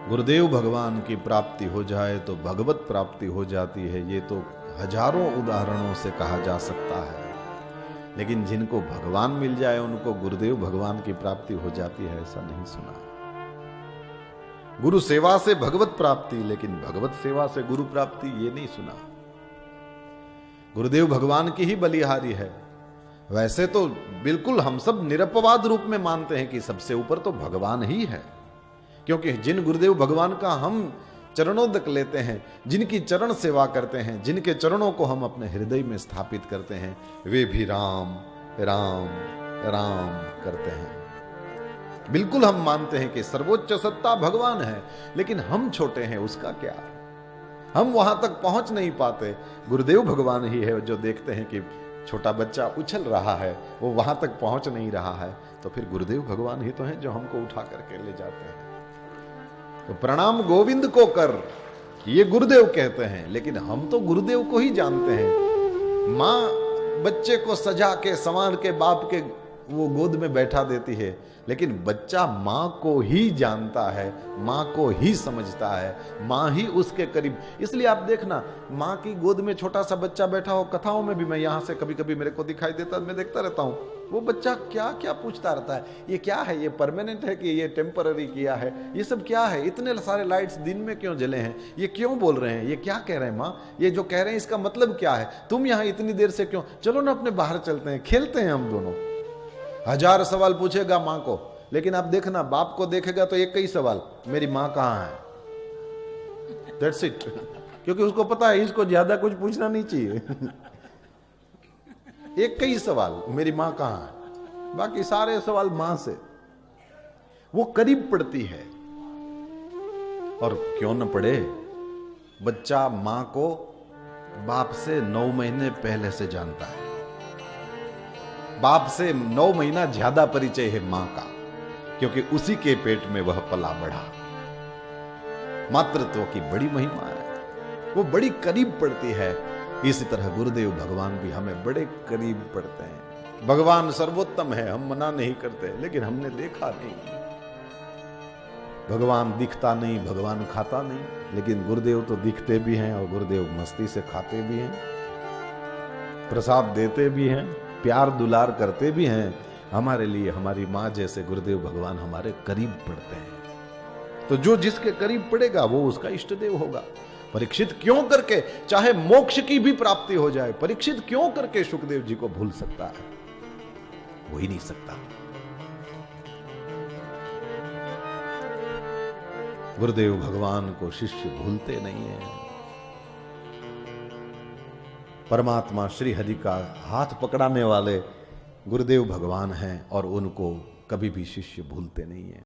गुरुदेव भगवान की प्राप्ति हो जाए तो भगवत प्राप्ति हो जाती है, ये तो हजारों उदाहरणों से कहा जा सकता है। लेकिन जिनको भगवान मिल जाए उनको गुरुदेव भगवान की प्राप्ति हो जाती है, ऐसा नहीं सुना। गुरु सेवा से भगवत प्राप्ति, लेकिन भगवत सेवा से गुरु प्राप्ति, ये नहीं सुना। गुरुदेव भगवान की ही बलिहारी है। वैसे तो बिल्कुल हम सब निरपवाद रूप में मानते हैं कि सबसे ऊपर तो भगवान ही है, क्योंकि जिन गुरुदेव भगवान का हम चरणोदक लेते हैं, जिनकी चरण सेवा करते हैं, जिनके चरणों को हम अपने हृदय में स्थापित करते हैं, वे भी राम राम राम करते हैं। बिल्कुल हम मानते हैं कि सर्वोच्च सत्ता भगवान है, लेकिन हम छोटे हैं, उसका क्या? हम वहां तक पहुंच नहीं पाते। गुरुदेव भगवान ही है जो देखते हैं कि छोटा बच्चा उछल रहा है, वो वहां तक पहुंच नहीं रहा है, तो फिर गुरुदेव भगवान ही तो हैं जो हमको उठा करके ले जाते हैं। तो प्रणाम गोविंद को कर, ये गुरुदेव कहते हैं, लेकिन हम तो गुरुदेव को ही जानते हैं। माँ बच्चे को सजा के संवार के बाप के वो गोद में बैठा देती है, लेकिन बच्चा माँ को ही जानता है, माँ को ही समझता है, माँ ही उसके करीब। इसलिए आप देखना, माँ की गोद में छोटा सा बच्चा बैठा हो, कथाओं में भी मैं यहाँ से कभी कभी मेरे को दिखाई देता, मैं देखता रहता हूँ, वो बच्चा क्या क्या पूछता रहता है, ये क्या है, ये परमानेंट है कि ये टेम्पररी किया है, ये सब क्या है, इतने सारे लाइट्स दिन में क्यों जले हैं, ये क्यों बोल रहे हैं, ये क्या कह रहे हैं माँ, ये जो कह रहे हैं इसका मतलब क्या है, तुम यहाँ इतनी देर से क्यों, चलो ना अपने बाहर चलते हैं, खेलते हैं हम दोनों। हजार सवाल पूछेगा माँ को, लेकिन आप देखना बाप को देखेगा तो एक ही सवाल, मेरी माँ कहाँ है, दैट्स इट। क्योंकि उसको पता है इसको ज्यादा कुछ पूछना नहीं चाहिए। एक ही सवाल, मेरी माँ कहाँ है, बाकी सारे सवाल माँ से। वो करीब पड़ती है, और क्यों न पड़े, बच्चा माँ को बाप से 9 महीने पहले से जानता है। बाप से 9 महीना ज्यादा परिचय है मां का, क्योंकि उसी के पेट में वह पला बढ़ा। मातृत्व की बड़ी महिमा है, वो बड़ी करीब पड़ती है। इसी तरह गुरुदेव भगवान भी हमें बड़े करीब पड़ते हैं। भगवान सर्वोत्तम है, हम मना नहीं करते, लेकिन हमने देखा नहीं। भगवान दिखता नहीं, भगवान खाता नहीं, लेकिन गुरुदेव तो दिखते भी हैं, और गुरुदेव मस्ती से खाते भी हैं, प्रसाद देते भी हैं, प्यार दुलार करते भी हैं। हमारे लिए हमारी माँ जैसे गुरुदेव भगवान हमारे करीब पड़ते हैं। तो जो जिसके करीब पड़ेगा वो उसका इष्ट देव होगा। परीक्षित क्यों करके, चाहे मोक्ष की भी प्राप्ति हो जाए, परीक्षित क्यों करके सुखदेव जी को भूल सकता है? हो ही नहीं सकता। गुरुदेव भगवान को शिष्य भूलते नहीं है। परमात्मा श्री हरि का हाथ पकड़ाने वाले गुरुदेव भगवान हैं, और उनको कभी भी शिष्य भूलते नहीं है।